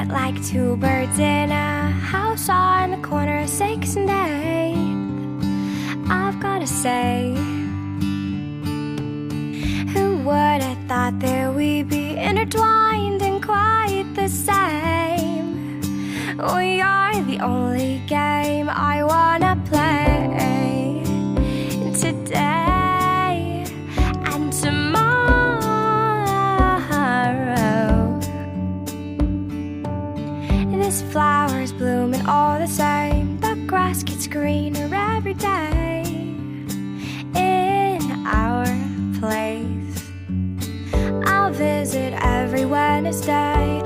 sit like two birds in a house on the corner of 6th and 8th. I've gotta say, who would have thought that we'd be intertwined and quite the same? We are the only game I wanna play today and tomorrow. This flower's blooming all the same. The grass gets greener every day in our place. I'll visit every Wednesday.